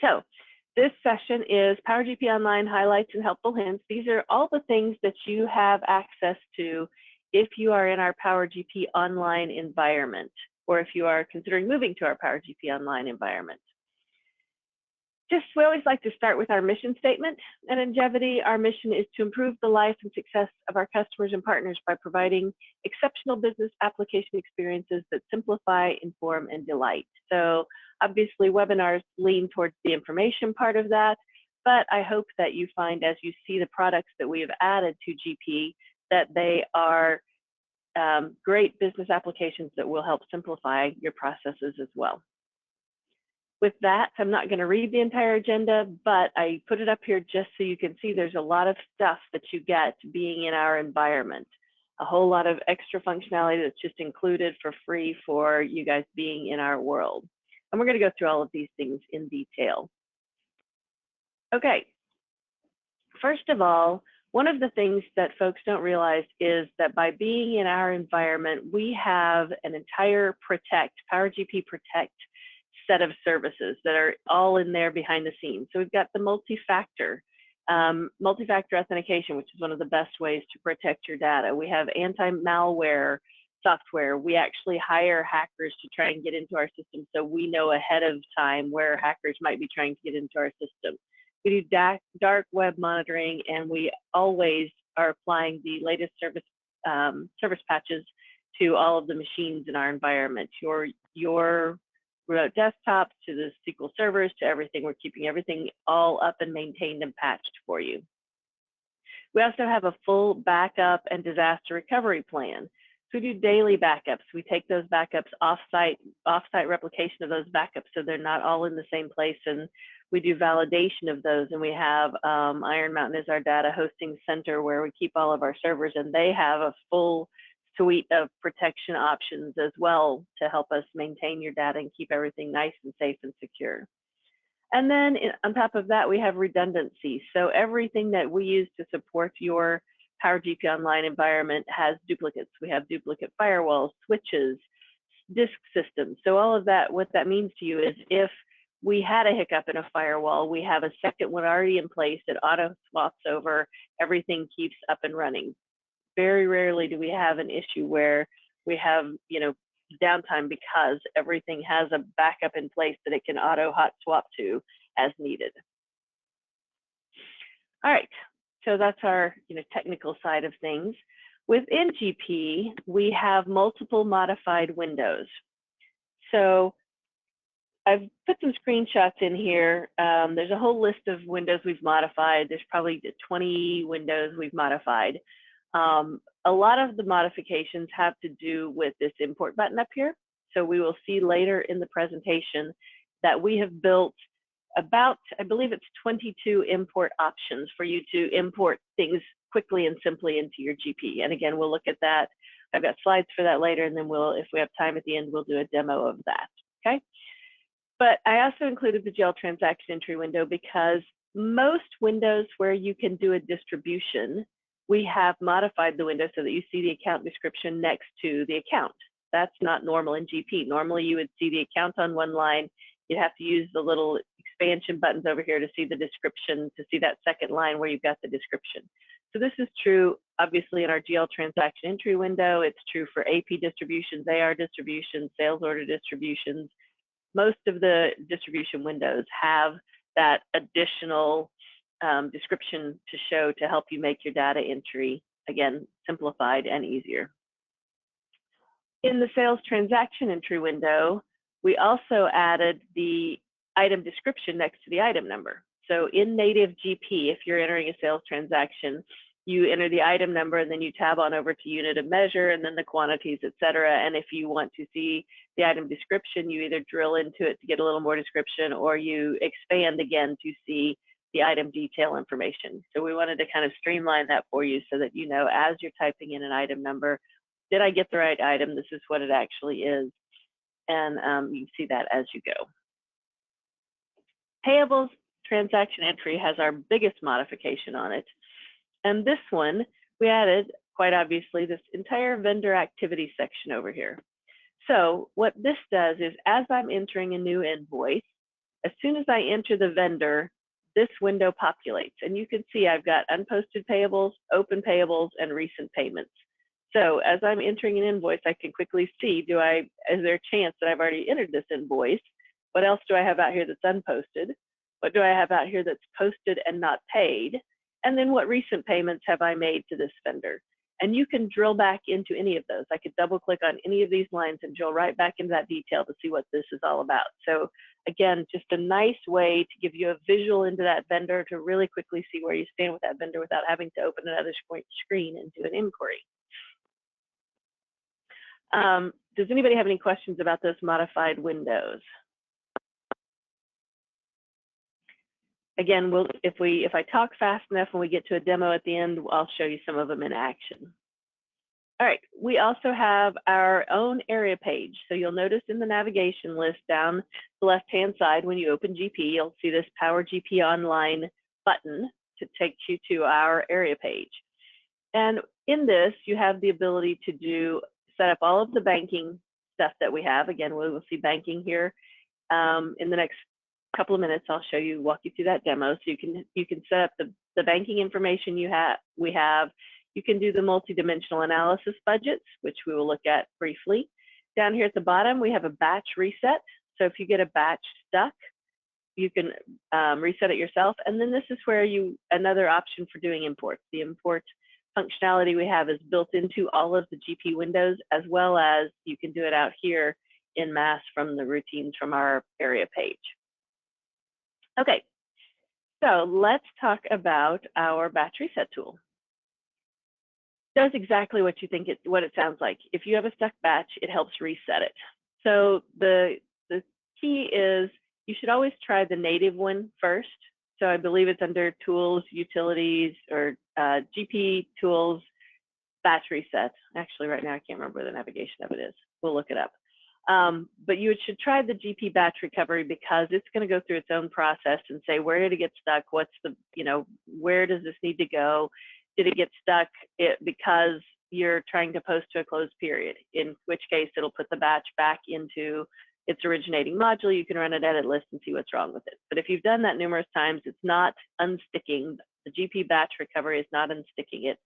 So this session is PowerGP Online highlights and helpful hints. These are all the things that you have access to if you are in our PowerGP Online environment, or if you are considering moving to our PowerGP Online environment. We always like to start with our mission statement. At Njevity, our mission is to improve the life and success of our customers and partners by providing exceptional business application experiences that simplify, inform, and delight. So obviously, webinars lean towards the information part of that, but I hope that you find as you see the products that we have added to GP that they are great business applications that will help simplify your processes as well. With that, I'm not going to read the entire agenda, but I put it up here just so you can see there's a lot of stuff that you get being in our environment. A whole lot of extra functionality that's just included for free for you guys being in our world. And we're going to go through all of these things in detail. Okay. First of all, one of the things that folks don't realize is that by being in our environment, we have an entire PowerGP Protect set of services that are all in there behind the scenes. So we've got the multi-factor authentication, which is one of the best ways to protect your data. We have anti-malware software. We actually hire hackers to try and get into our system, so we know ahead of time where hackers might be trying to get into our system. We do dark web monitoring, and we always are applying the latest service patches to all of the machines in our environment. Your remote desktops to the SQL servers to everything. We're keeping everything all up and maintained and patched for you. We also have a full backup and disaster recovery plan. So we do daily backups. We take those backups offsite replication of those backups so they're not all in the same place, and we do validation of those. And we have Iron Mountain is our data hosting center where we keep all of our servers, and they have a full suite of protection options as well to help us maintain your data and keep everything nice and safe and secure. And then on top of that, we have redundancy. So everything that we use to support your PowerGP Online environment has duplicates. We have duplicate firewalls, switches, disk systems. So all of that, what that means to you is if we had a hiccup in a firewall, we have a second one already in place that auto swaps over, everything keeps up and running. Very rarely do we have an issue where we have, downtime because everything has a backup in place that it can auto hot swap to as needed. All right, so that's our technical side of things. Within GP, we have multiple modified windows. So I've put some screenshots in here. There's a whole list of windows we've modified. There's probably 20 windows we've modified. A lot of the modifications have to do with this import button up here. So we will see later in the presentation that we have built about, I believe it's 22 import options for you to import things quickly and simply into your GP. And again, we'll look at that. I've got slides for that later, and then if we have time at the end, we'll do a demo of that, okay? But I also included the GL transaction entry window because most windows where you can do a distribution, we have modified the window so that you see the account description next to the account. That's not normal in GP. Normally, you would see the account on one line. You'd have to use the little expansion buttons over here to see the description, to see that second line where you've got the description. So this is true, obviously, in our GL transaction entry window. It's true for AP distributions, AR distributions, sales order distributions. Most of the distribution windows have that additional description to show to help you make your data entry, again, simplified and easier. In the sales transaction entry window, we also added the item description next to the item number. So in native GP, if you're entering a sales transaction, you enter the item number and then you tab on over to unit of measure and then the quantities, et cetera. And if you want to see the item description, you either drill into it to get a little more description or you expand again to see the item detail information. So we wanted to kind of streamline that for you so that you know as you're typing in an item number, did I get the right item? This is what it actually is. And you see that as you go. Payables transaction entry has our biggest modification on it. And this one, we added, quite obviously, this entire vendor activity section over here. So what this does is as I'm entering a new invoice, As soon as I enter the vendor, this window populates, and you can see I've got unposted payables, open payables, and recent payments. So as I'm entering an invoice, I can quickly see, is there a chance that I've already entered this invoice? What else do I have out here that's unposted? What do I have out here that's posted and not paid? And then what recent payments have I made to this vendor? And you can drill back into any of those. I could double click on any of these lines and drill right back into that detail to see what this is all about. So again, just a nice way to give you a visual into that vendor to really quickly see where you stand with that vendor without having to open another screen and do an inquiry. Does anybody have any questions about those modified windows? Again, if I talk fast enough and we get to a demo at the end, I'll show you some of them in action. All right, we also have our own area page. So you'll notice in the navigation list down the left-hand side, when you open GP, you'll see this PowerGP Online button to take you to our area page. And in this, you have the ability to set up all of the banking stuff that we have. Again, we will see banking here in the next couple of minutes. I'll walk you through that demo. So you can set up the banking information we have. You can do the multi-dimensional analysis budgets, which we will look at briefly. Down here at the bottom, we have a batch reset. So if you get a batch stuck, you can reset it yourself. And then this is where another option for doing imports. The import functionality we have is built into all of the GP windows, as well as you can do it out here in mass from the routines from our area page. Okay, so let's talk about our batch reset tool. It does exactly what you think what it sounds like. If you have a stuck batch, it helps reset it. So the key is you should always try the native one first. So I believe it's under Tools, Utilities, or GP Tools, Batch Reset. Actually, right now I can't remember where the navigation of it is. We'll look it up. But you should try the GP Batch Recovery because it's going to go through its own process and say, where did it get stuck? What's the, where does this need to go? Did it get stuck because you're trying to post to a closed period? In which case, it'll put the batch back into its originating module. You can run an edit list and see what's wrong with it. But if you've done that numerous times, it's not unsticking. The GP Batch Recovery is not unsticking it.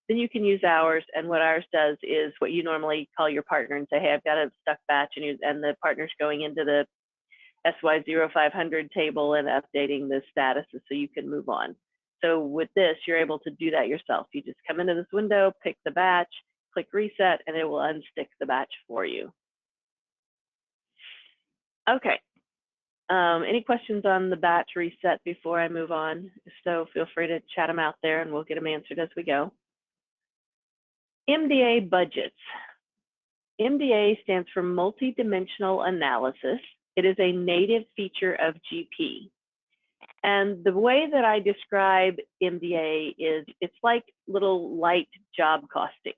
Then you can use ours, and what ours does is what you normally call your partner and say, hey, I've got a stuck batch, and the partner's going into the SY0500 table and updating the status so you can move on. So with this, you're able to do that yourself. You just come into this window, pick the batch, click reset, and it will unstick the batch for you. Okay. Any questions on the batch reset before I move on? If so, feel free to chat them out there and we'll get them answered as we go. MDA budgets. MDA stands for multi-dimensional analysis. It is a native feature of GP. And the way that I describe MDA is it's like little light job costing.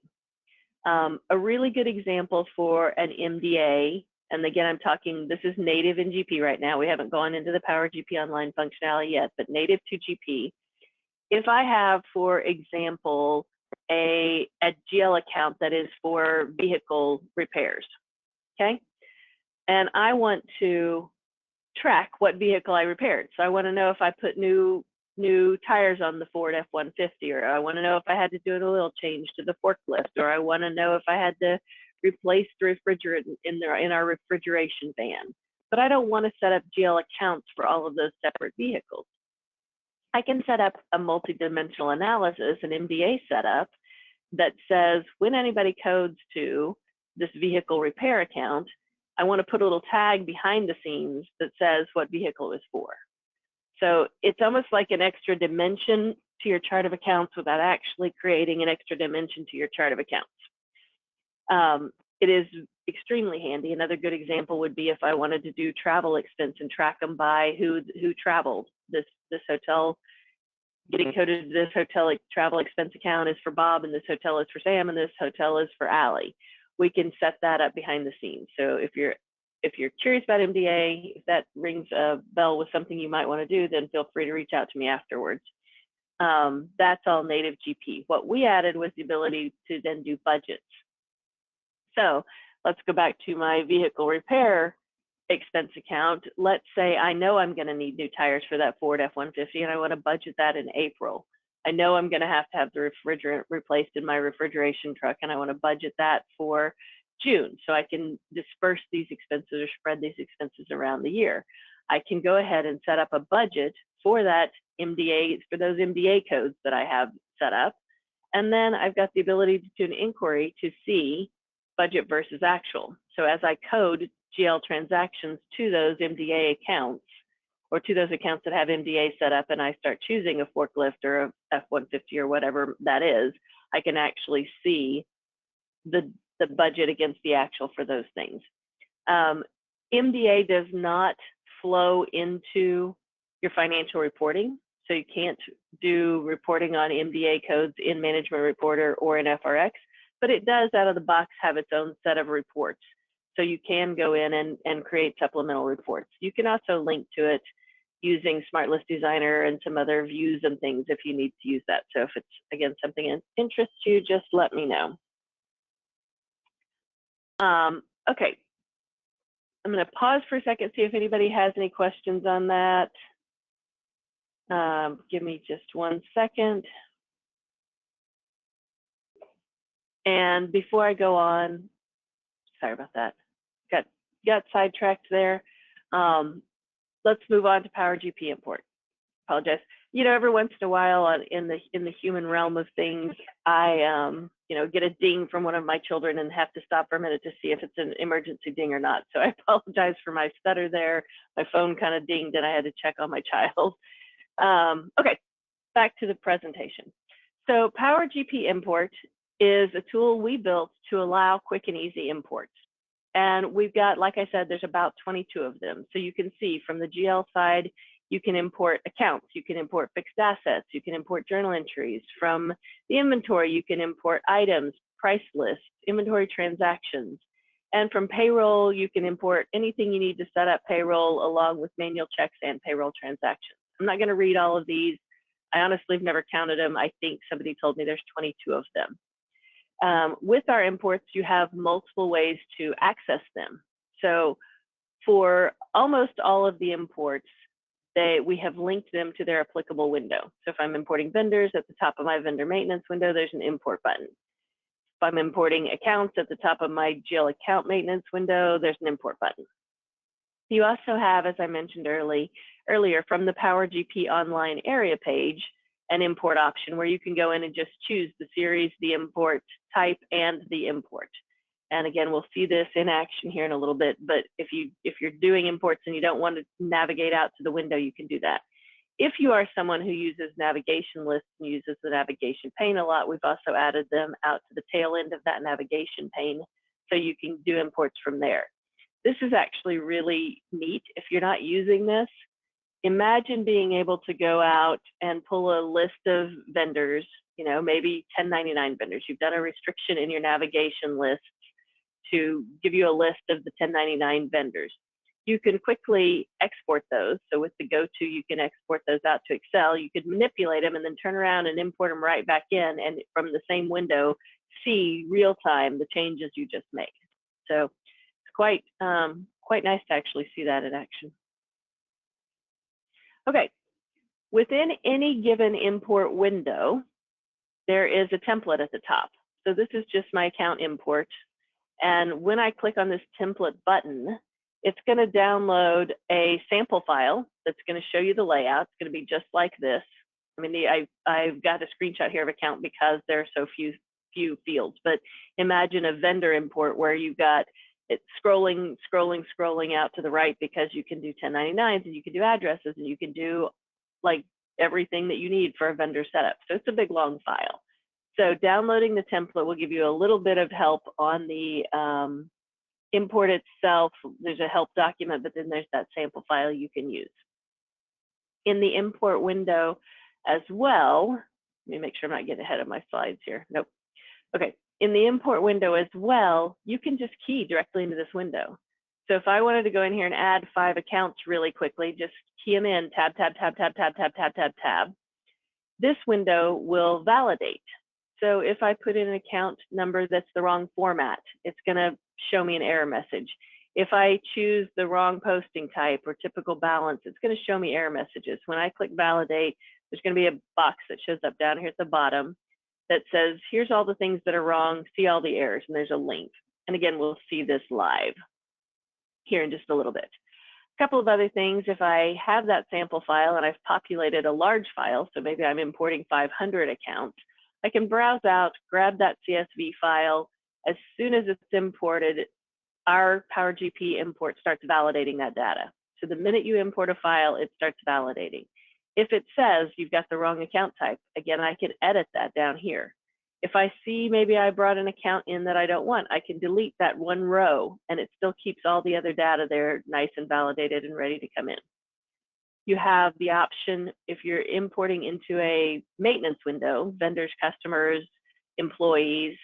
A really good example for an MDA, and again, I'm talking, this is native in GP right now. We haven't gone into the PowerGP Online functionality yet, but native to GP. If I have, for example, a GL account that is for vehicle repairs, okay? And I want to track what vehicle I repaired. So I want to know if I put new tires on the Ford F-150, or I want to know if I had to do an oil change to the forklift, or I want to know if I had to replace the refrigerant in our refrigeration van. But I don't want to set up GL accounts for all of those separate vehicles. I can set up a multi-dimensional analysis, an MDA setup, that says when anybody codes to this vehicle repair account, I want to put a little tag behind the scenes that says what vehicle is for. So it's almost like an extra dimension to your chart of accounts without actually creating an extra dimension to your chart of accounts. It is extremely handy. Another good example would be if I wanted to do travel expense and track them by who traveled. This hotel, getting coded to this hotel travel expense account is for Bob, and this hotel is for Sam, and this hotel is for Allie. We can set that up behind the scenes. So if you're curious about MDA, if that rings a bell with something you might want to do, then feel free to reach out to me afterwards. That's all native GP. What we added was the ability to then do budgets. So let's go back to my vehicle repair expense account, let's say I know I'm going to need new tires for that Ford F-150 and I want to budget that in April. I know I'm going to have the refrigerant replaced in my refrigeration truck and I want to budget that for June so I can disperse these expenses or spread these expenses around the year. I can go ahead and set up a budget for that MDA, for those MDA codes that I have set up. And then I've got the ability to do an inquiry to see budget versus actual. So as I code GL transactions to those MDA accounts, or to those accounts that have MDA set up, and I start choosing a forklift or a F-150 or whatever that is, I can actually see the budget against the actual for those things. MDA does not flow into your financial reporting, so you can't do reporting on MDA codes in Management Reporter or in FRX, but it does out of the box have its own set of reports. So you can go in and create supplemental reports. You can also link to it using Smart List Designer and some other views and things if you need to use that. So if it's, again, something that interests you, just let me know. Okay, I'm going to pause for a second, see if anybody has any questions on that. Give me just 1 second. And before I go on, sorry about that, got sidetracked there. Let's move on to PowerGP import. Apologize. You know, every once in a while in the human realm of things, I you know, get a ding from one of my children and have to stop for a minute to see if it's an emergency ding or not. So I apologize for my stutter there. My phone kind of dinged and I had to check on my child. Okay, back to the presentation. So PowerGP import is a tool we built to allow quick and easy imports. And we've got, like I said, there's about 22 of them. So you can see from the GL side, you can import accounts, you can import fixed assets, you can import journal entries. From the inventory, you can import items, price lists, inventory transactions. And from payroll, you can import anything you need to set up payroll along with manual checks and payroll transactions. I'm not going to read all of these. I honestly have never counted them. I think somebody told me there's 22 of them. With our imports, you have multiple ways to access them. So for almost all of the imports, we have linked them to their applicable window. So if I'm importing vendors, at the top of my vendor maintenance window, there's an import button. If I'm importing accounts, at the top of my GL account maintenance window, there's an import button. You also have, as I mentioned earlier, from the PowerGP Online area page, an import option where you can go in and just choose the series, the import type, and the import. And again, we'll see this in action here in a little bit, but if you're doing imports and you don't want to navigate out to the window, you can do that. If you are someone who uses navigation lists and uses the navigation pane a lot, we've also added them out to the tail end of that navigation pane so you can do imports from there. This is actually really neat. If you're not using this, imagine being able to go out and pull a list of vendors, you know, maybe 1099 vendors. You've done a restriction in your navigation list to give you a list of the 1099 vendors. You can quickly export those. So with the go-to, you can export those out to Excel. You could manipulate them and then turn around and import them right back in, and from the same window, see real-time the changes you just made. So it's quite nice to actually see that in action. Okay, within any given import window, there is a template at the top. So this is just my account import. And when I click on this template button, it's going to download a sample file that's going to show you the layout. It's going to be just like this. I mean, I've got a screenshot here of account because there are so few fields, but imagine a vendor import where you've got it scrolling out to the right because you can do 1099s and you can do addresses and you can do like everything that you need for a vendor setup. So it's a big long file. So downloading the template will give you a little bit of help on the import itself. There's a help document, but then there's that sample file you can use. In the import window as well, let me make sure I'm not getting ahead of my slides here. Nope. Okay. In the import window as well, you can just key directly into this window. So if I wanted to go in here and add 5 accounts really quickly, just key them in, tab, tab, tab, tab, tab, tab, tab, tab, tab. This window will validate. So if I put in an account number that's the wrong format, it's going to show me an error message. If I choose the wrong posting type or typical balance, it's going to show me error messages. When I click validate, there's going to be a box that shows up down here at the bottom that says, here's all the things that are wrong, see all the errors, and there's a link. And again, we'll see this live here in just a little bit. A couple of other things, if I have that sample file and I've populated a large file, so maybe I'm importing 500 accounts, I can browse out, grab that CSV file. As soon as it's imported, our PowerGP import starts validating that data. So the minute you import a file, it starts validating. If it says you've got the wrong account type, again, I can edit that down here. If I see maybe I brought an account in that I don't want, I can delete that one row and it still keeps all the other data there nice and validated and ready to come in. You have the option, if you're importing into a maintenance window, vendors, customers, employees,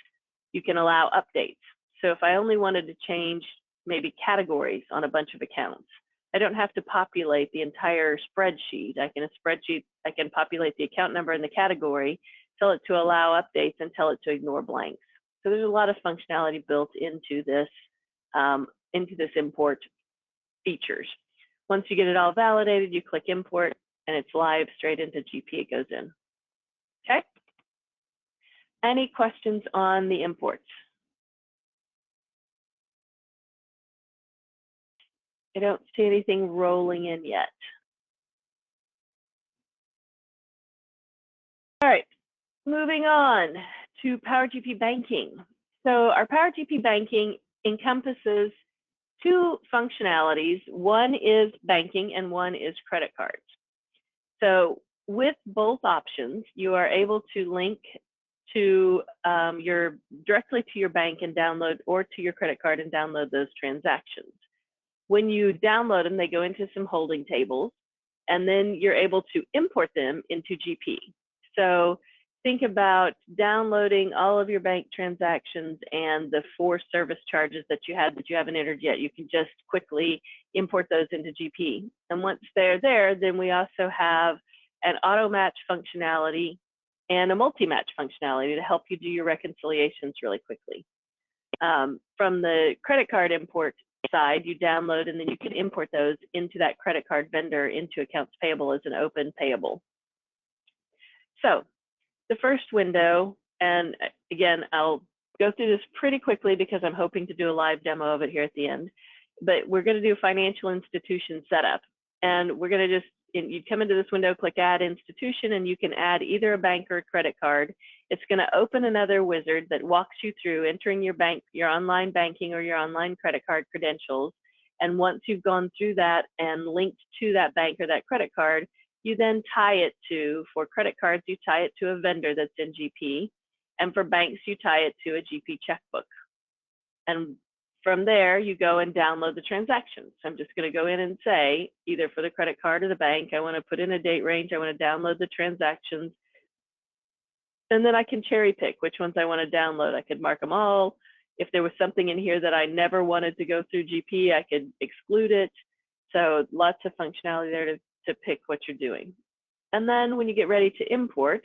you can allow updates. So if I only wanted to change maybe categories on a bunch of accounts, I don't have to populate the entire spreadsheet. I can populate the account number and the category, tell it to allow updates, and tell it to ignore blanks. So there's a lot of functionality built into this import features. Once you get it all validated, you click import, and it's live straight into GP. It goes in. Okay. Any questions on the imports? I don't see anything rolling in yet. All right, moving on to PowerGP Banking. So our PowerGP Banking encompasses two functionalities. One is banking and one is credit cards. So with both options, you are able to link to directly to your bank and download, or to your credit card and download those transactions. When you download them, they go into some holding tables, and then you're able to import them into GP. So think about downloading all of your bank transactions and the 4 service charges that you haven't entered yet. You can just quickly import those into GP. And once they're there, then we also have an auto match functionality and a multi-match functionality to help you do your reconciliations really quickly. From the credit card import side, you download and then you can import those into that credit card vendor into accounts payable as an open payable. So the first window, and again, I'll go through this pretty quickly because I'm hoping to do a live demo of it here at the end, but we're going to do financial institution setup. And we're going to just, you come into this window, click add institution, and you can add either a bank or a credit card. It's going to open another wizard that walks you through entering your bank, your online banking or your online credit card credentials. And once you've gone through that and linked to that bank or that credit card, you then tie it to, for credit cards, you tie it to a vendor that's in GP. And for banks, you tie it to a GP checkbook. And from there, you go and download the transactions. So I'm just going to go in and say, either for the credit card or the bank, I want to put in a date range, I want to download the transactions. And then I can cherry pick which ones I want to download. I could mark them all. If there was something in here that I never wanted to go through GP, I could exclude it. So lots of functionality there to pick what you're doing. And then when you get ready to import,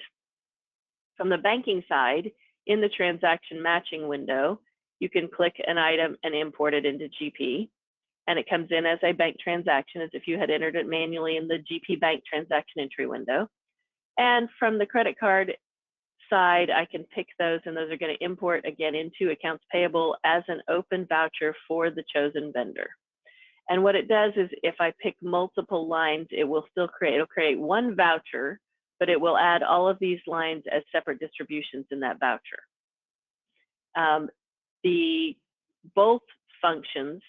from the banking side, in the transaction matching window, you can click an item and import it into GP. And it comes in as a bank transaction, as if you had entered it manually in the GP bank transaction entry window. And from the credit card side, I can pick those, and those are going to import again into accounts payable as an open voucher for the chosen vendor. And what it does is, if I pick multiple lines, it will still create, it'll create one voucher, but it will add all of these lines as separate distributions in that voucher. Both functions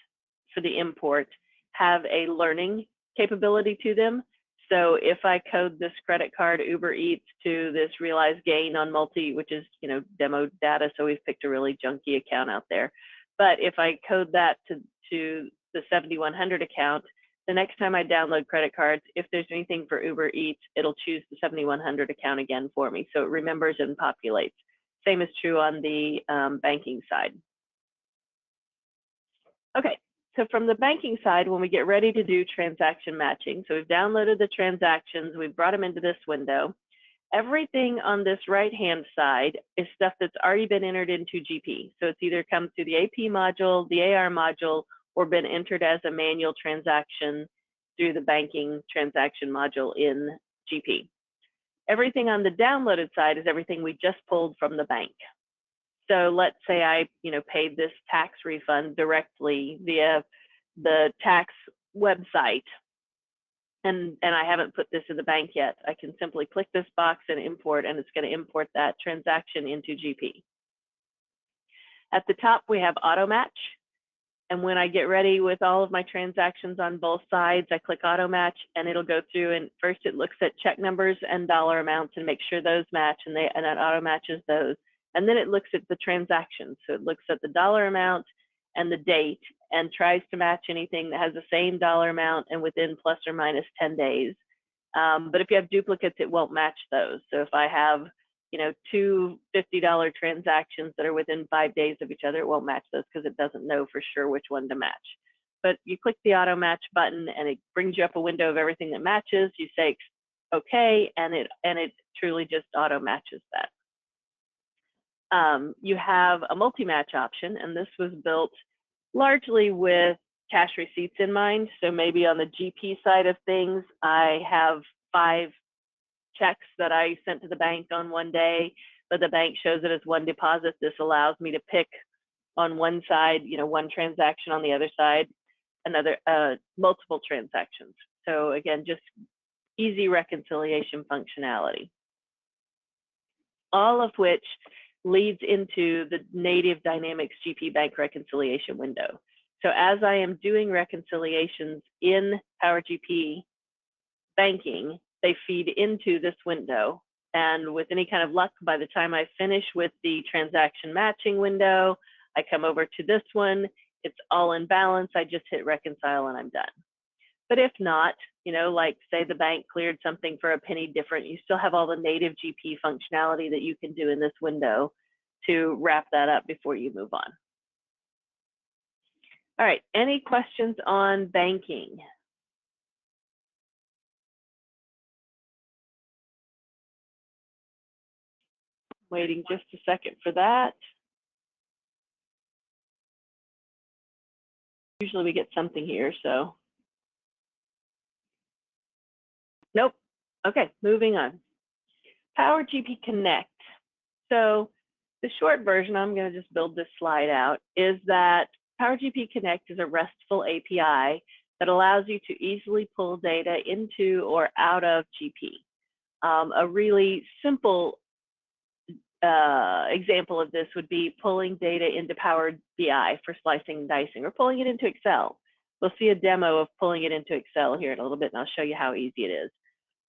for the import have a learning capability to them. So if I code this credit card Uber Eats to this realized gain on multi, which is, you know, demo data, so we've picked a really junky account out there. But if I code that to the 7100 account, the next time I download credit cards, if there's anything for Uber Eats, it'll choose the 7100 account again for me. So it remembers and populates. Same is true on the banking side. Okay, so from the banking side, when we get ready to do transaction matching, so we've downloaded the transactions, we've brought them into this window. Everything on this right-hand side is stuff that's already been entered into GP. So it's either come through the AP module, the AR module, or been entered as a manual transaction through the banking transaction module in GP. Everything on the downloaded side is everything we just pulled from the bank. So let's say I, paid this tax refund directly via the tax website, and I haven't put this in the bank yet. I can simply click this box and import, and it's going to import that transaction into GP. At the top, we have auto match. And when I get ready with all of my transactions on both sides, I click auto match, and it'll go through, and first it looks at check numbers and dollar amounts and makes sure those match, and it auto matches those. And then it looks at the transactions. So it looks at the dollar amount and the date and tries to match anything that has the same dollar amount and within plus or minus 10 days. But if you have duplicates, it won't match those. So if I have, two $50 transactions that are within 5 days of each other, it won't match those because it doesn't know for sure which one to match. But you click the auto match button and it brings you up a window of everything that matches. You say okay, and it truly just auto matches that. You have a multi-match option, and this was built largely with cash receipts in mind. So maybe on the GP side of things, I have 5 checks that I sent to the bank on one day, but the bank shows it as one deposit. This allows me to pick on one side, one transaction, on the other side, another, multiple transactions. So again, just easy reconciliation functionality. All of which leads into the native Dynamics GP Bank reconciliation window. So as I am doing reconciliations in PowerGP banking, they feed into this window. And with any kind of luck, by the time I finish with the transaction matching window, I come over to this one, it's all in balance, I just hit reconcile and I'm done. But if not, like say the bank cleared something for a penny different, you still have all the native GP functionality that you can do in this window to wrap that up before you move on. All right, any questions on banking? Waiting just a second for that. Usually we get something here, so. Nope. Okay, moving on. PowerGP Connect. So the short version, I'm going to just build this slide out, is that PowerGP Connect is a RESTful API that allows you to easily pull data into or out of GP. A really simple example of this would be pulling data into Power BI for slicing and dicing, or pulling it into Excel. We'll see a demo of pulling it into Excel here in a little bit, and I'll show you how easy it is.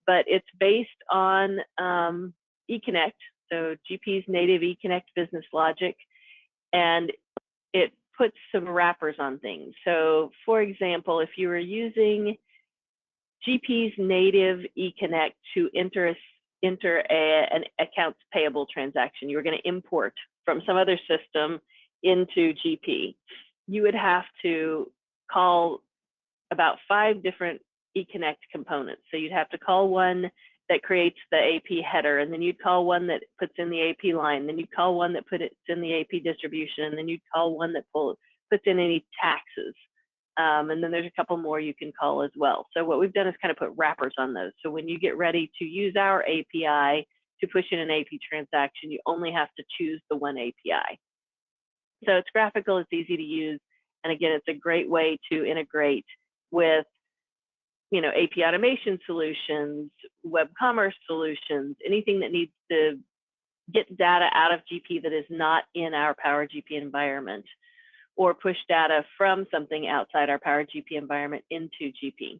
But it's based on eConnect, so GP's native eConnect business logic, and it puts some wrappers on things. So for example, if you were using GP's native eConnect to enter an accounts payable transaction, you were going to import from some other system into GP, you would have to call about 5 different eConnect components. So you'd have to call one that creates the AP header, and then you'd call one that puts in the AP line, then you'd call one that puts in the AP distribution, and then you'd call one that puts in any taxes. And then there's a couple more you can call as well. So what we've done is kind of put wrappers on those. So when you get ready to use our API to push in an AP transaction, you only have to choose the one API. So it's graphical, it's easy to use, and again, it's a great way to integrate with AP automation solutions, web commerce solutions, anything that needs to get data out of GP that is not in our PowerGP environment, or push data from something outside our PowerGP environment into GP.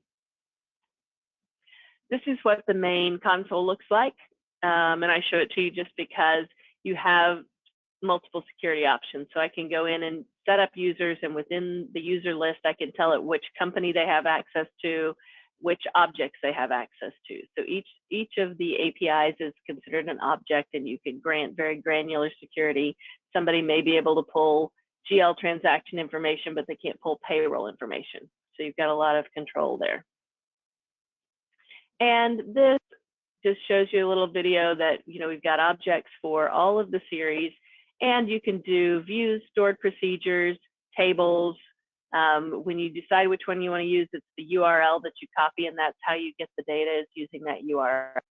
This is what the main console looks like, and I show it to you just because you have multiple security options. So I can go in and set up users, and within the user list, I can tell it which company they have access to, which objects they have access to. So each of the APIs is considered an object, and you can grant very granular security. Somebody may be able to pull GL transaction information, but they can't pull payroll information. So you've got a lot of control there. And this just shows you a little video that, we've got objects for all of the series, and you can do views, stored procedures, tables, When you decide which one you want to use, it's the URL that you copy, and that's how you get the data, is using that URL.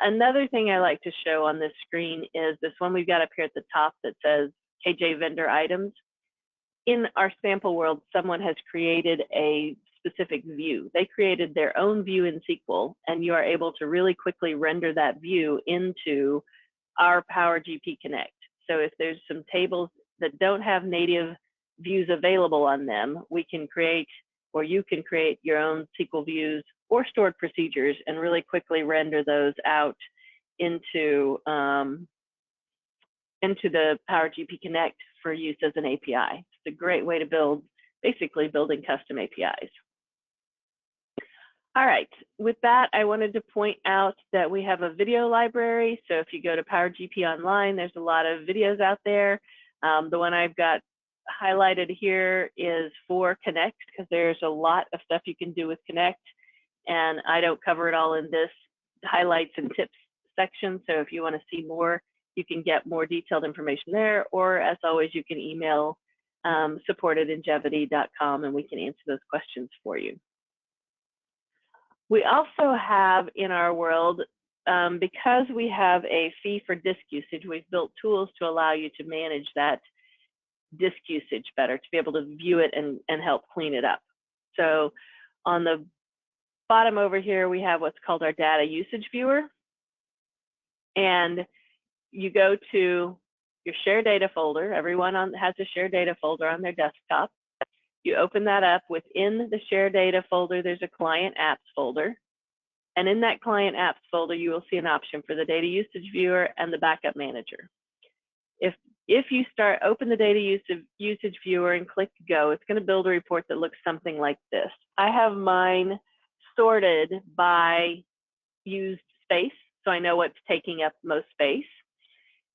Another thing I like to show on this screen is this one we've got up here at the top that says KJ vendor items. In our sample world, someone has created a specific view. They created their own view in SQL, and you are able to really quickly render that view into our PowerGP Connect. So if there's some tables that don't have native views available on them, we can create, or you can create your own SQL views or stored procedures and really quickly render those out into the PowerGP Connect for use as an API. It's a great way to build, basically building custom APIs. All right, with that, I wanted to point out that we have a video library. So if you go to PowerGP Online, there's a lot of videos out there. The one I've got highlighted here is for Connect, because there's a lot of stuff you can do with Connect, and I don't cover it all in this highlights and tips section. So if you want to see more, you can get more detailed information there, or as always, you can email support@njevity.com and we can answer those questions for you. We also have in our world, because we have a fee for disk usage, we've built tools to allow you to manage that disk usage better, to be able to view it and help clean it up. So on the bottom over here, we have what's called our data usage viewer. And you go to your share data folder. Everyone has a share data folder on their desktop. You open that up. Within the share data folder, there's a client apps folder. And in that client apps folder, you will see an option for the data usage viewer and the backup manager. If you open the data usage viewer and click go, it's going to build a report that looks something like this. I have mine sorted by used space, so I know what's taking up most space.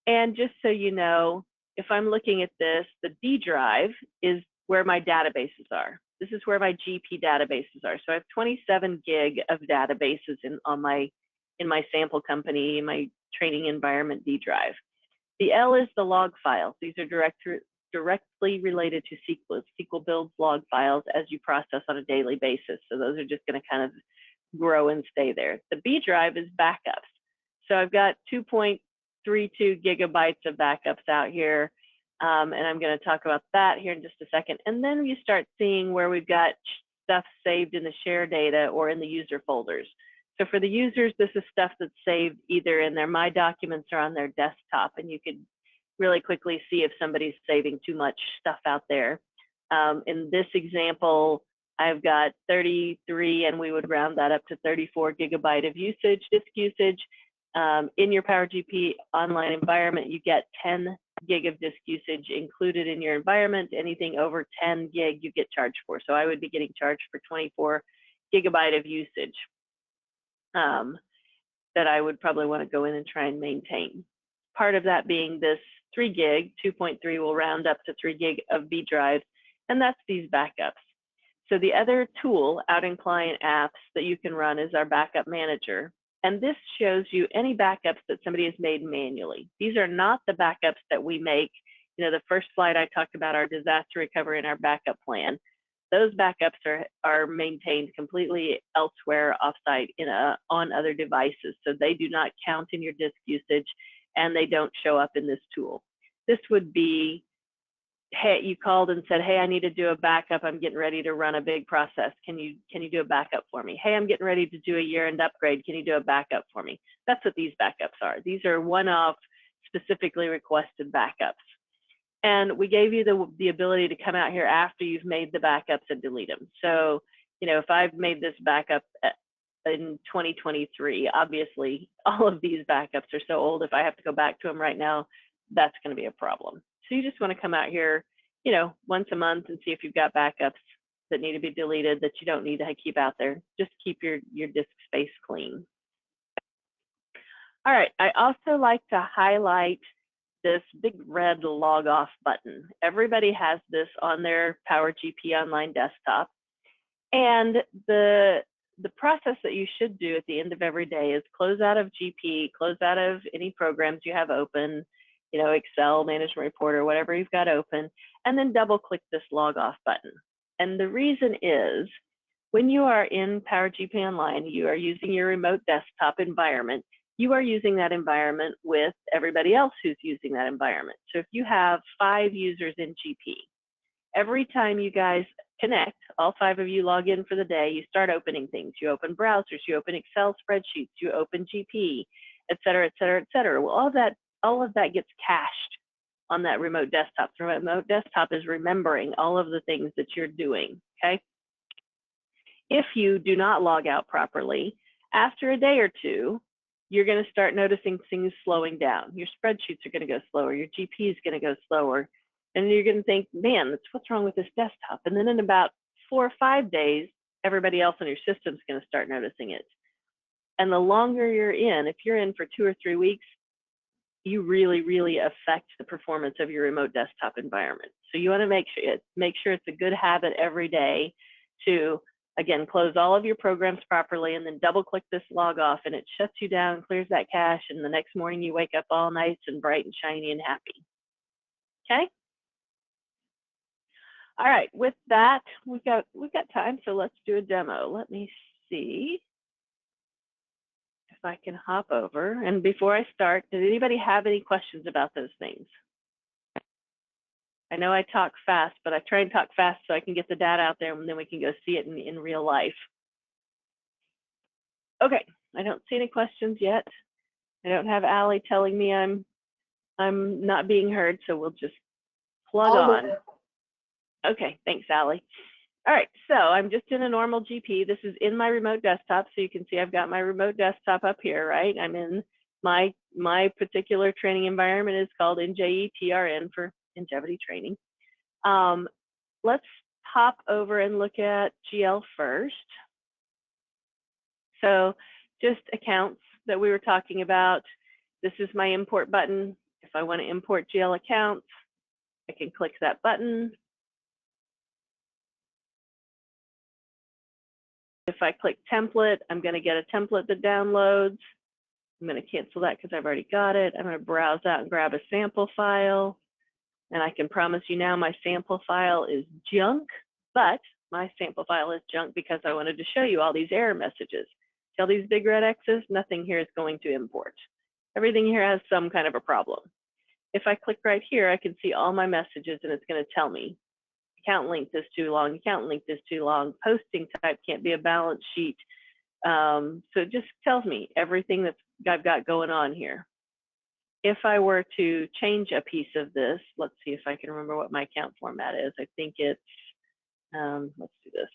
And just so you know, if I'm looking at this, the D drive is where my databases are. This is where my GP databases are. So I have 27 gig of databases in my sample company, in my training environment D drive. The L is the log files. These are directly related to SQL. SQL builds log files as you process on a daily basis. So those are just going to kind of grow and stay there. The B drive is backups. So I've got 2.32 gigabytes of backups out here. And I'm going to talk about that here in just a second. And then you start seeing where we've got stuff saved in the share data or in the user folders. So for the users, this is stuff that's saved either in their My Documents or on their desktop. And you could really quickly see if somebody's saving too much stuff out there. In this example, I've got 33, and we would round that up to 34 gigabyte of usage, disk usage. In your PowerGP Online environment, you get 10 gig of disk usage included in your environment. Anything over 10 gig, you get charged for. So I would be getting charged for 24 gigabyte of usage that I would probably want to go in and try and maintain. Part of that being this 3 gig, 2.3 will round up to 3 gig of B drives, and that's these backups. So the other tool out in client apps that you can run is our backup manager. And this shows you any backups that somebody has made manually. These are not the backups that we make. You know, the first slide I talked about our disaster recovery and our backup plan. Those backups are maintained completely elsewhere, offsite, on other devices. So they do not count in your disk usage, and they don't show up in this tool. This would be, hey, you called and said, hey, I need to do a backup. I'm getting ready to run a big process. Can you do a backup for me? Hey, I'm getting ready to do a year-end upgrade. Can you do a backup for me? That's what these backups are. These are one-off, specifically requested backups. And we gave you the ability to come out here after you've made the backups and delete them. So, you know, if I've made this backup in 2023, obviously all of these backups are so old. If I have to go back to them right now, that's going to be a problem. So you just want to come out here, you know, once a month and see if you've got backups that need to be deleted that you don't need to keep out there. Just keep your disk space clean. All right, I also like to highlight this big red log off button. Everybody has this on their PowerGP Online desktop. And the process that you should do at the end of every day is close out of GP, close out of any programs you have open, you know, Excel, Management Report, or whatever you've got open, and then double click this log off button. And the reason is, when you are in PowerGP Online, you are using your remote desktop environment. You are using that environment with everybody else who's using that environment. So if you have 5 users in GP, every time you guys connect, all 5 of you log in for the day, you start opening things. You open browsers, you open Excel spreadsheets, you open GP, et cetera, et cetera, et cetera. Well, all of that gets cached on that remote desktop. The remote desktop is remembering all of the things that you're doing, okay? If you do not log out properly, after a day or two, you're going to start noticing things slowing down. Your spreadsheets are going to go slower. Your GP is going to go slower. And you're going to think, man, what's wrong with this desktop? And then in about 4 or 5 days, everybody else on your system is going to start noticing it. And the longer you're in, if you're in for 2 or 3 weeks, you really, really affect the performance of your remote desktop environment. So you want to make sure it's a good habit every day to, again, close all of your programs properly and then double click this log off, and it shuts you down, clears that cache, and the next morning you wake up all nice and bright and shiny and happy. Okay? All right, with that, we've got time, so let's do a demo. Let me see if I can hop over. And before I start, does anybody have any questions about those things? I know I talk fast, but I try and talk fast so I can get the data out there and then we can go see it in real life. Okay, I don't see any questions yet. I don't have Allie telling me I'm not being heard, so we'll just plug on. Okay, thanks, Allie. All right, so I'm just in a normal GP. This is in my remote desktop, so you can see I've got my remote desktop up here, right? I'm in my particular training environment is called NJETRN for Njevity training. Let's hop over and look at GL first. So just accounts that we were talking about. This is my import button. If I want to import GL accounts, I can click that button. If I click template, I'm going to get a template that downloads. I'm going to cancel that because I've already got it. I'm going to browse out and grab a sample file. And I can promise you now my sample file is junk, but my sample file is junk because I wanted to show you all these error messages. See all these big red X's? Nothing here is going to import. Everything here has some kind of a problem. If I click right here, I can see all my messages and it's going to tell me account length is too long, account length is too long, posting type can't be a balance sheet. So it just tells me everything that I've got going on here. If I were to change a piece of this, let's see if I can remember what my account format is. I think it's, let's do this.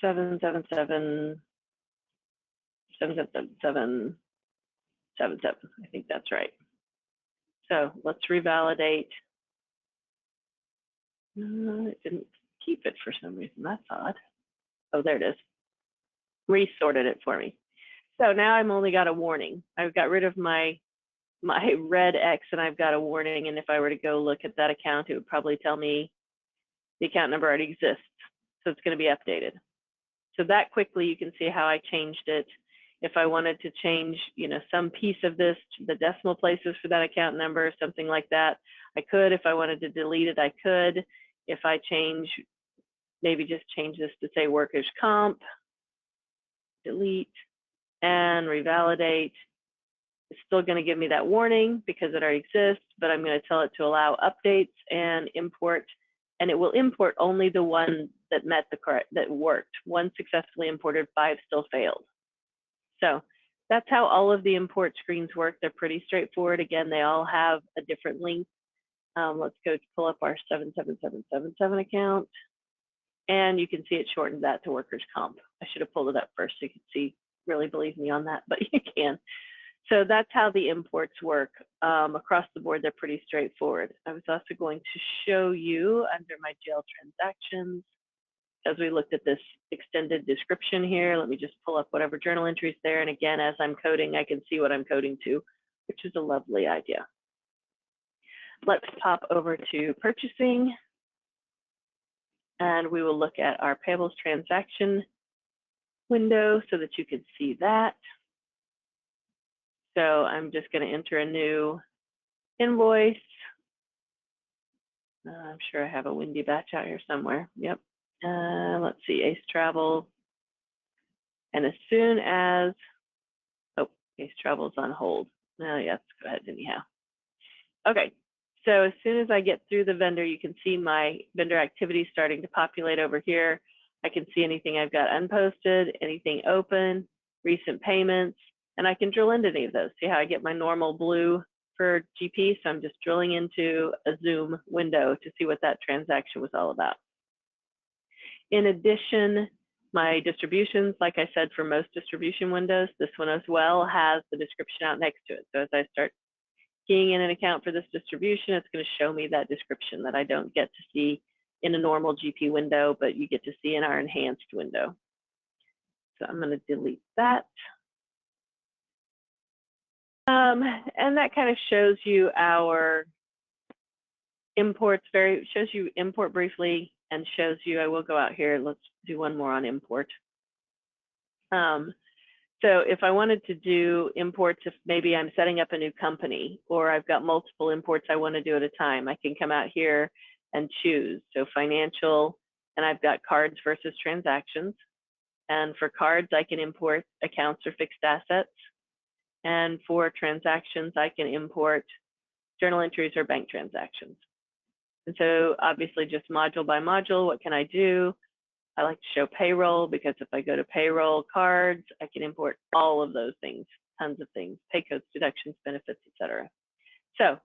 777. I think that's right. So let's revalidate. It didn't keep it for some reason. That's odd. Oh, there it is. Resorted it for me. So now I've only got a warning. I've got rid of my red X and I've got a warning. And if I were to go look at that account, it would probably tell me the account number already exists. So it's going to be updated. So that quickly you can see how I changed it. If I wanted to change, some piece of this, the decimal places for that account number, something like that, I could. If I wanted to delete it, I could. If I maybe just change this to say workers' comp, delete, and revalidate. It's still going to give me that warning because it already exists, but I'm going to tell it to allow updates and import, and it will import only the one that that worked. 1 successfully imported, 5 still failed. So that's how all of the import screens work. They're pretty straightforward. Again, they all have a different link. Let's go pull up our 77777 account, and you can see it shortened that to workers' comp. I should have pulled it up first so you could see. Really believe me on that, but you can. So that's how the imports work. Across the board, they're pretty straightforward. I was also going to show you under my GL transactions, as we looked at this extended description here, let me just pull up whatever journal entries there. And again, as I'm coding, I can see what I'm coding to, which is a lovely idea. Let's pop over to purchasing. And we will look at our payables transaction window so that you can see that. So I'm just going to enter a new invoice. I'm sure I have a windy batch out here somewhere. Yep. Let's see, Ace Travel. And as soon as, oh, Ace Travel's on hold. Oh, yeah, let's go ahead anyhow. Okay, so as soon as I get through the vendor, you can see my vendor activity starting to populate over here. I can see anything I've got unposted, anything open, recent payments, and I can drill into any of those. See how I get my normal blue for GP? So I'm just drilling into a Zoom window to see what that transaction was all about. In addition, my distributions, like I said, for most distribution windows, this one as well has the description out next to it. So as I start keying in an account for this distribution, it's going to show me that description that I don't get to see in a normal GP window, but you get to see in our enhanced window. So I'm going to delete that. And that kind of shows you our imports, shows you import briefly and shows you, I will go out here, let's do one more on import. So if I wanted to do imports, if maybe I'm setting up a new company or I've got multiple imports I want to do at a time, I can come out here and choose. So financial, and I've got cards versus transactions. And for cards, I can import accounts or fixed assets. And for transactions, I can import journal entries or bank transactions. And so obviously just module by module, what can I do? I like to show payroll because if I go to payroll cards, I can import all of those things, tons of things, pay codes, deductions, benefits, etc. So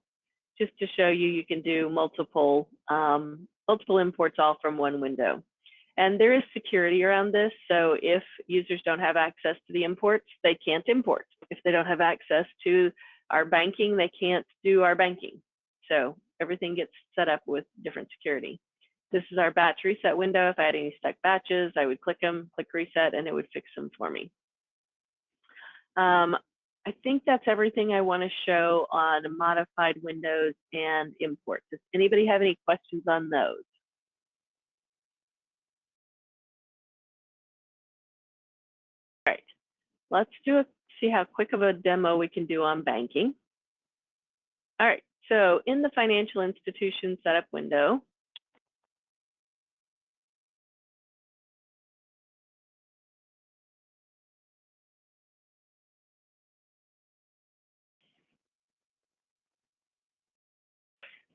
just to show you, you can do multiple imports all from one window. And there is security around this. So if users don't have access to the imports, they can't import. If they don't have access to our banking, they can't do our banking. So everything gets set up with different security. This is our batch reset window. If I had any stuck batches, I would click them, click reset, and it would fix them for me. I think that's everything I want to show on modified windows and imports. Does anybody have any questions on those? All right, let's see how quick of a demo we can do on banking. All right, so in the financial institution setup window,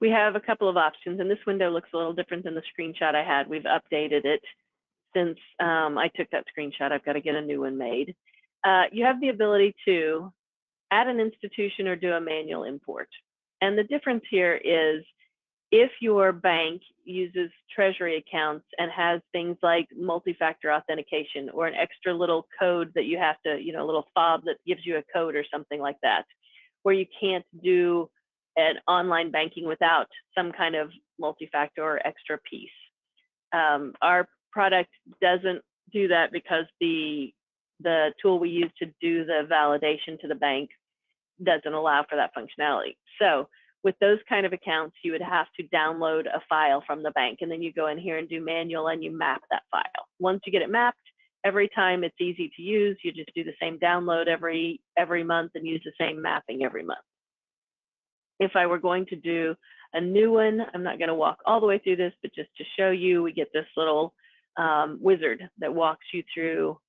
we have a couple of options, and this window looks a little different than the screenshot I had. We've updated it since I took that screenshot. I've got to get a new one made. You have the ability to add an institution or do a manual import. And the difference here is if your bank uses treasury accounts and has things like multi-factor authentication or an extra little code that you have to, a little fob that gives you a code or something like that, where you can't do an online banking without some kind of multi-factor or extra piece. Our product doesn't do that because the tool we use to do the validation to the bank doesn't allow for that functionality. So with those kind of accounts, you would have to download a file from the bank, and then you go in here and do manual and you map that file. Once you get it mapped, every time it's easy to use, you just do the same download every month and use the same mapping every month. If I were going to do a new one, I'm not going to walk all the way through this, but just to show you, we get this little wizard that walks you through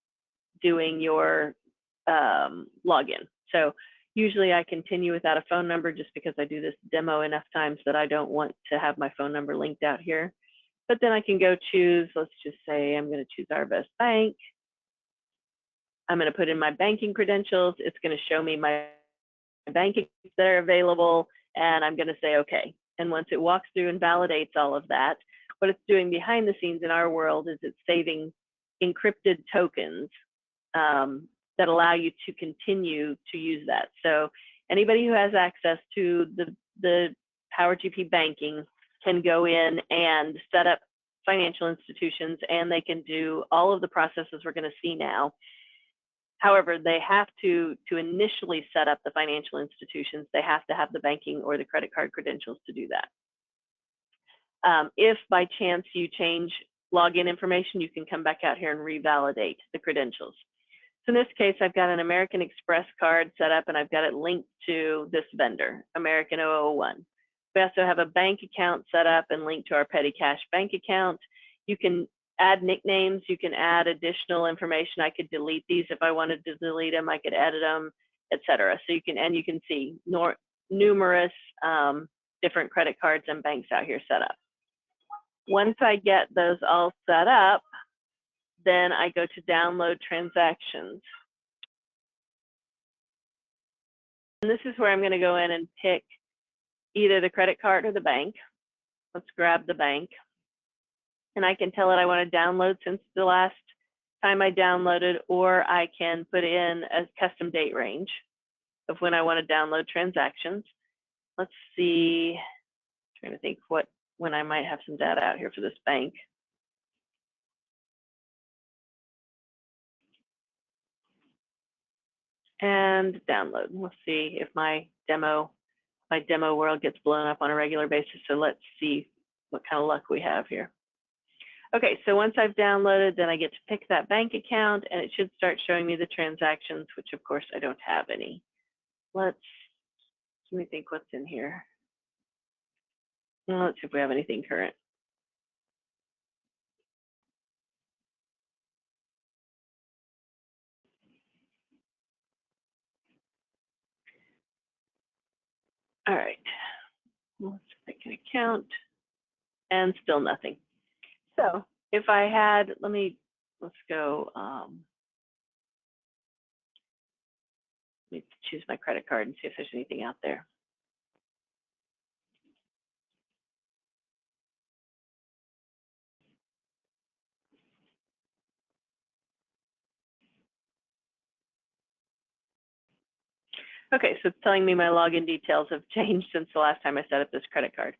doing your login. So usually I continue without a phone number just because I do this demo enough times that I don't want to have my phone number linked out here. But then I can go choose, let's just say I'm going to choose Our Best Bank. I'm going to put in my banking credentials. It's going to show me my banking that are available, and I'm going to say okay. And once it walks through and validates all of that, what it's doing behind the scenes in our world is it's saving encrypted tokens that allow you to continue to use that. So anybody who has access to the PowerGP banking can go in and set up financial institutions, and they can do all of the processes we're going to see now. However, they have to initially set up the financial institutions, they have to have the banking or the credit card credentials to do that. If by chance you change login information, you can come back out here and revalidate the credentials. So in this case, I've got an American Express card set up and I've got it linked to this vendor, American 001. We also have a bank account set up and linked to our petty cash bank account. You can add nicknames. You can add additional information. I could delete these if I wanted to delete them. I could edit them, etc. So you can see numerous different credit cards and banks out here set up. Once I get those all set up, then I go to download transactions. And this is where I'm going to go in and pick either the credit card or the bank. Let's grab the bank. And I can tell it I want to download since the last time I downloaded, or I can put in a custom date range of when I want to download transactions. Let's see, I'm trying to think when I might have some data out here for this bank. And download. We'll see if my demo world gets blown up on a regular basis. So let's see what kind of luck we have here. Okay, so once I've downloaded, then I get to pick that bank account, and it should start showing me the transactions, which of course I don't have any. Let me think what's in here. Well, let's see if we have anything current. All right, let's pick an account, and still nothing. So if I had, let's go, let me choose my credit card and see if there's anything out there. Okay, so it's telling me my login details have changed since the last time I set up this credit card.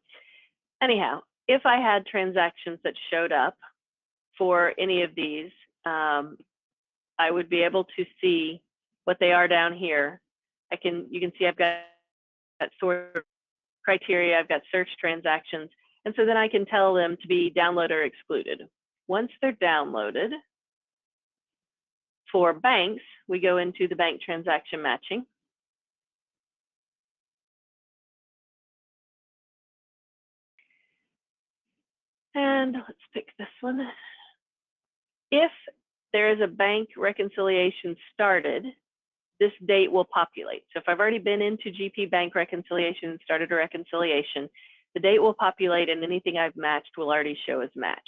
Anyhow, if I had transactions that showed up for any of these, I would be able to see what they are down here. You can see I've got sort criteria, I've got search transactions, and so then I can tell them to be downloaded or excluded. Once they're downloaded, for banks, we go into the bank transaction matching. And let's pick this one. If there is a bank reconciliation started, this date will populate. So if I've already been into GP bank reconciliation and started a reconciliation, the date will populate and anything I've matched will already show as matched.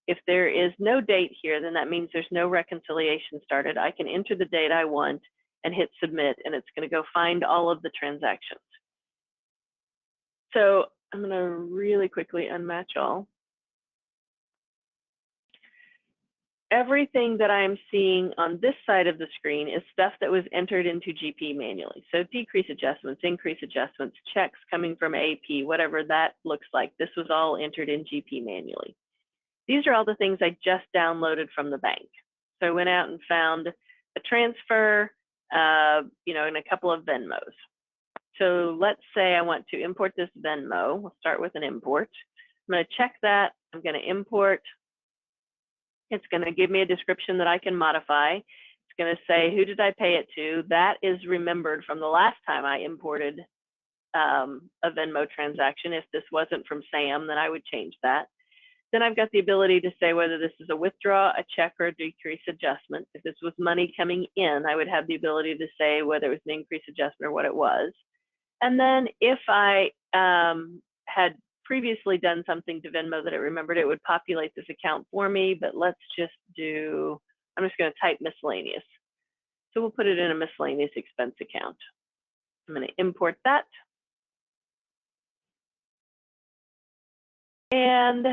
If there is no date here, then that means there's no reconciliation started. I can enter the date I want and hit submit, and it's going to go find all of the transactions. So I'm going to really quickly unmatch all. Everything that I'm seeing on this side of the screen is stuff that was entered into GP manually. So decrease adjustments, increase adjustments, checks coming from AP, whatever that looks like. This was all entered in GP manually. These are all the things I just downloaded from the bank. So I went out and found a transfer, and a couple of Venmos. So let's say I want to import this Venmo. We'll start with an import. I'm going to check that. I'm going to import. It's going to give me a description that I can modify. It's going to say, who did I pay it to? That is remembered from the last time I imported a Venmo transaction. If this wasn't from Sam, then I would change that. Then I've got the ability to say whether this is a withdraw, a check, or a decrease adjustment. If this was money coming in, I would have the ability to say whether it was an increase adjustment or what it was. And then if I had previously done something to Venmo that it remembered, it would populate this account for me, but let's just do, I'm just going to type miscellaneous. So we'll put it in a miscellaneous expense account. I'm going to import that. And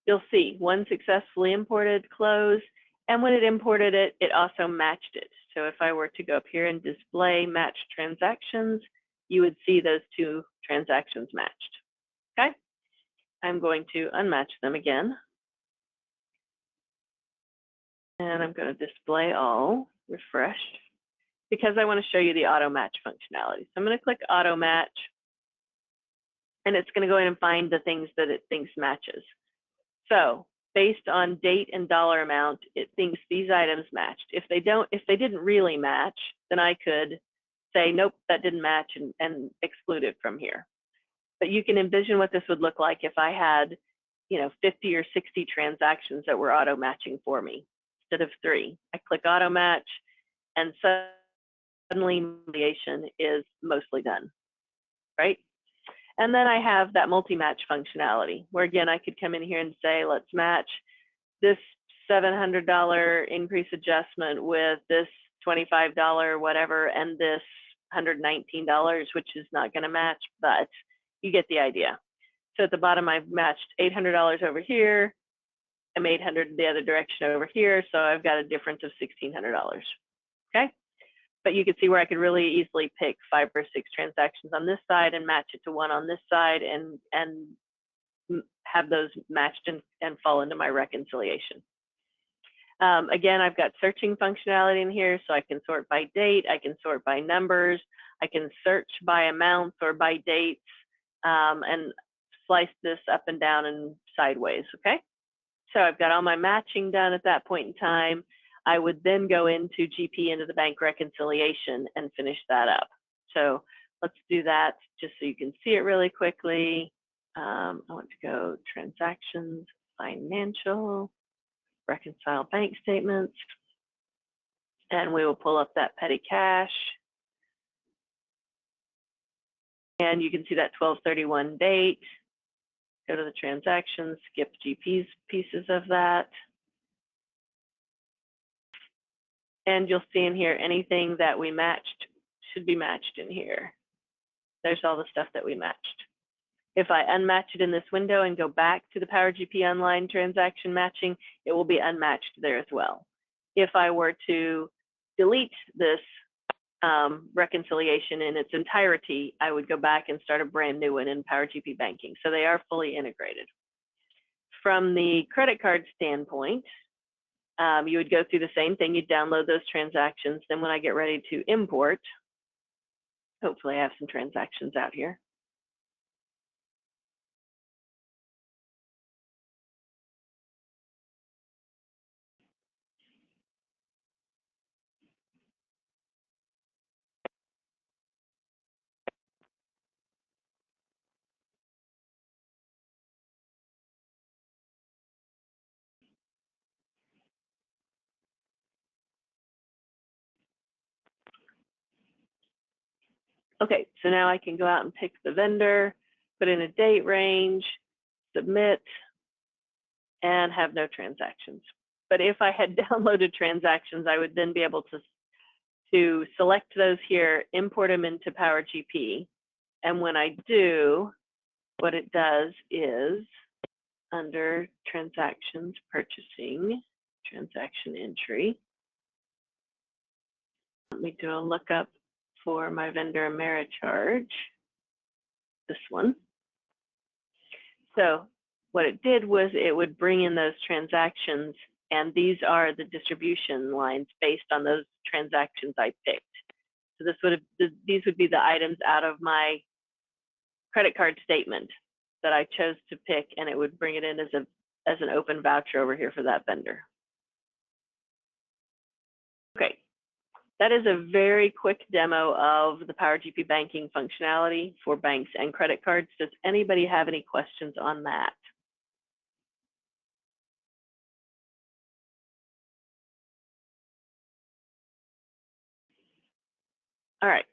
you'll see one successfully imported, close, and when it imported it, it also matched it. So if I were to go up here and display matched transactions, you would see those two transactions matched. Okay, I'm going to unmatch them again. And I'm going to display all, refresh, because I want to show you the auto match functionality. So I'm going to click auto match, and it's going to go in and find the things that it thinks matches. So based on date and dollar amount, it thinks these items matched. If they didn't really match, then I could say, nope, that didn't match and exclude it from here. But you can envision what this would look like if I had, 50 or 60 transactions that were auto matching for me instead of 3. I click auto match, and suddenly mediation is mostly done, right? And then I have that multi-match functionality where, again, I could come in here and say, let's match this $700 increase adjustment with this $25 whatever and this $119, which is not going to match, but you get the idea. So at the bottom, I've matched $800 over here. I'm $800 the other direction over here, so I've got a difference of $1,600. Okay, but you can see where I could really easily pick 5 or 6 transactions on this side and match it to one on this side, and have those matched and fall into my reconciliation. Again, I've got searching functionality in here, so I can sort by date, I can sort by numbers, I can search by amounts or by dates, and slice this up and down and sideways, okay? So I've got all my matching done at that point in time. I would then go into GP, into the bank reconciliation, and finish that up. So let's do that just so you can see it really quickly. I want to go transactions, financial, reconcile bank statements, and we will pull up that petty cash. And you can see that 12/31 date. Go to the transactions, skip GP's pieces of that. And you'll see in here anything that we matched should be matched in here. There's all the stuff that we matched. If I unmatch it in this window and go back to the PowerGP Online transaction matching, it will be unmatched there as well. If I were to delete this reconciliation in its entirety, I would go back and start a brand new one in PowerGP Banking. So they are fully integrated. From the credit card standpoint, you would go through the same thing. You'd download those transactions. Then when I get ready to import, hopefully I have some transactions out here. Okay, so now I can go out and pick the vendor, put in a date range, submit, and have no transactions. But if I had downloaded transactions, I would then be able to select those here, import them into PowerGP. And when I do, what it does is under transactions, purchasing, transaction entry, let me do a lookup for my vendor Americharge, this one. So what it did was it would bring in those transactions, and these are the distribution lines based on those transactions I picked. So these would be the items out of my credit card statement that I chose to pick, and it would bring it in as an open voucher over here for that vendor. Okay, that is a very quick demo of the PowerGP banking functionality for banks and credit cards. Does anybody have any questions on that? All right,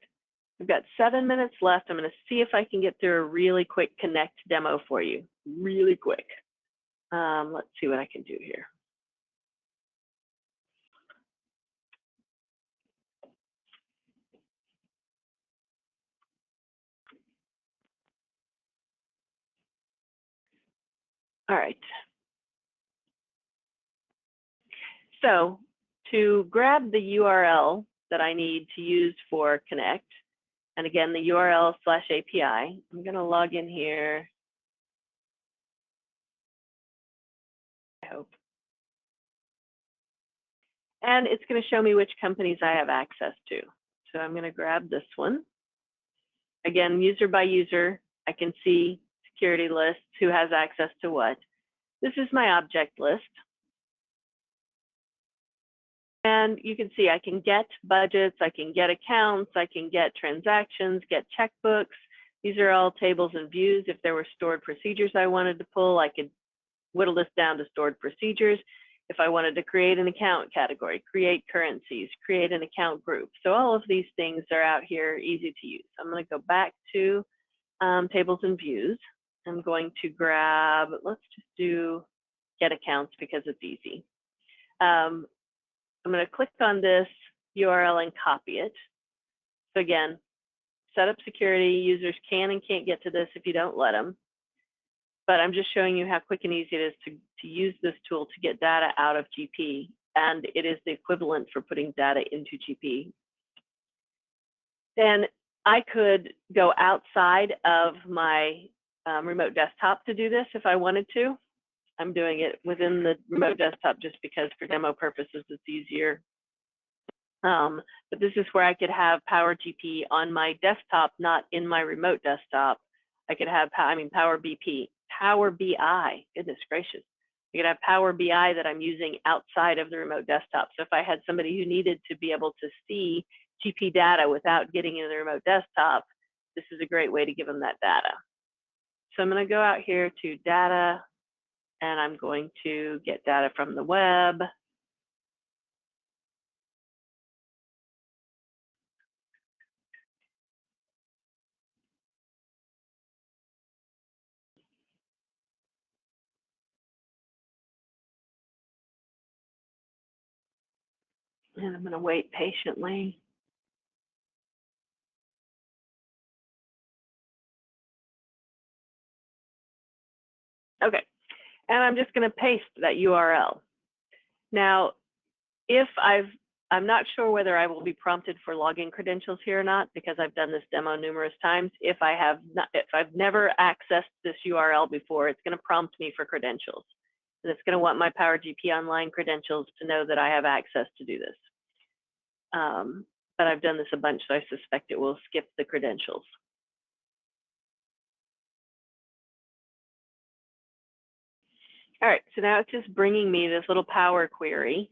we've got 7 minutes left. I'm going to see if I can get through a really quick Connect demo for you, really quick. Let's see what I can do here. All right. So to grab the URL that I need to use for Connect, and again, the URL/API, I'm going to log in here. I hope. And it's going to show me which companies I have access to. So I'm going to grab this one. Again, user by user, I can see security lists, who has access to what. This is my object list. And you can see I can get budgets, I can get accounts, I can get transactions, get checkbooks. These are all tables and views. If there were stored procedures I wanted to pull, I could whittle this down to stored procedures. If I wanted to create an account category, create currencies, create an account group. So all of these things are out here, easy to use. I'm going to go back to tables and views. I'm going to grab, let's just do get accounts because it's easy. I'm going to click on this URL and copy it. So again, set up security. Users can and can't get to this if you don't let them. But I'm just showing you how quick and easy it is to use this tool to get data out of GP. And it is the equivalent for putting data into GP. Then I could go outside of my remote desktop to do this if I wanted to. I'm doing it within the remote desktop just because for demo purposes it's easier. But this is where I could have PowerGP on my desktop, not in my remote desktop. I could have, Power BI, goodness gracious. I could have Power BI that I'm using outside of the remote desktop. So if I had somebody who needed to be able to see GP data without getting into the remote desktop, this is a great way to give them that data. So I'm going to go out here to data, and I'm going to get data from the web. And I'm going to wait patiently. Okay, and I'm just going to paste that URL. Now, if I'm not sure whether I will be prompted for login credentials here or not, because I've done this demo numerous times. If I've never accessed this URL before, it's going to prompt me for credentials. And it's going to want my PowerGP Online credentials to know that I have access to do this. But I've done this a bunch, so I suspect it will skip the credentials. All right, so now it's just bringing me this little Power query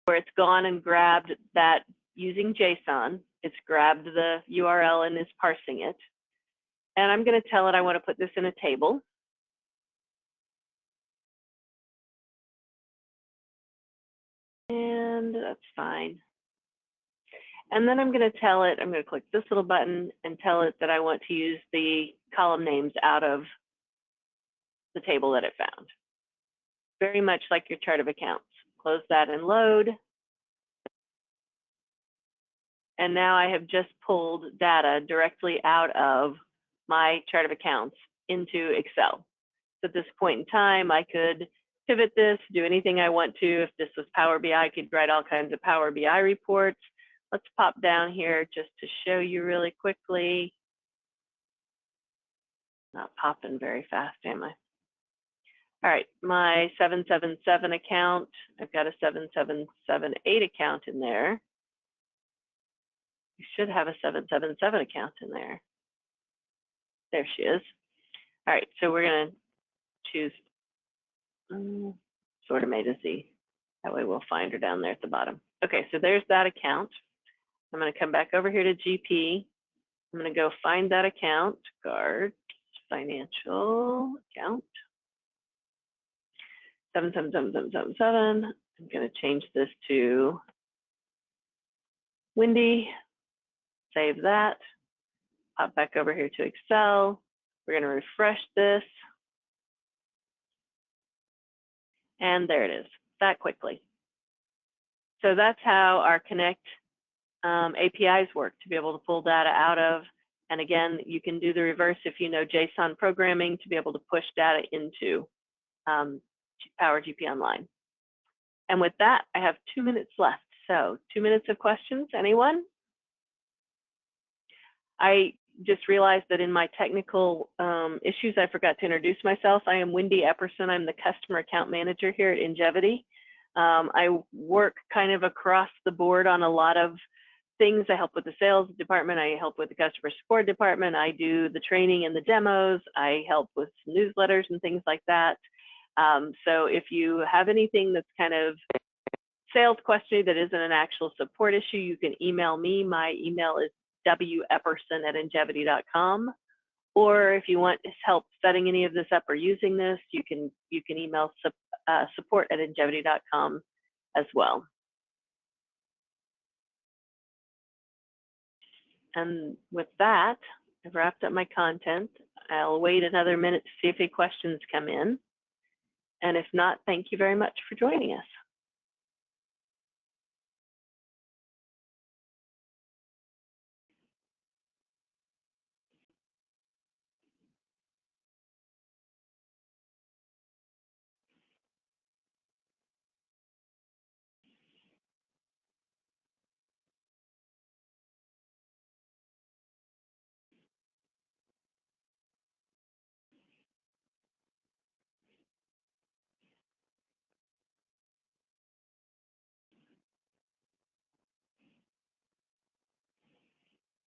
where it's gone and grabbed that using JSON. It's grabbed the URL and is parsing it. And I'm going to tell it I want to put this in a table. And that's fine. And then I'm going to tell it, I'm going to click this little button and tell it that I want to use the column names out of the table that it found. Very much like your chart of accounts. Close that and load. And now I have just pulled data directly out of my chart of accounts into Excel. So at this point in time, I could pivot this, do anything I want to. If this was Power BI, I could write all kinds of Power BI reports. Let's pop down here just to show you really quickly. Not popping very fast, am I? All right, my 777 account, I've got a 7778 account in there. You should have a 777 account in there. There she is. All right, so we're going to choose sort of made a Z. That way we'll find her down there at the bottom. Okay, so there's that account. I'm going to come back over here to GP. I'm going to go find that account, Guards, Financial Account, 777777. I'm going to change this to Wendy. Save that. Pop back over here to Excel. We're going to refresh this. And there it is, that quickly. So that's how our Connect APIs work, to be able to pull data out of. And again, you can do the reverse if you know JSON programming to be able to push data into PowerGP Online. And with that, I have 2 minutes left. So 2 minutes of questions, anyone? I just realized that in my technical issues, I forgot to introduce myself. I am Wendy Epperson. I'm the Customer Account Manager here at Njevity. I work kind of across the board on a lot of things. I help with the sales department. I help with the customer support department. I do the training and the demos. I help with newsletters and things like that. So if you have anything that's kind of sales question that isn't an actual support issue, you can email me. My email is wepperson@njevity.com. Or if you want help setting any of this up or using this, you can email support@njevity.com as well. And with that, I've wrapped up my content. I'll wait another minute to see if any questions come in. And if not, thank you very much for joining us.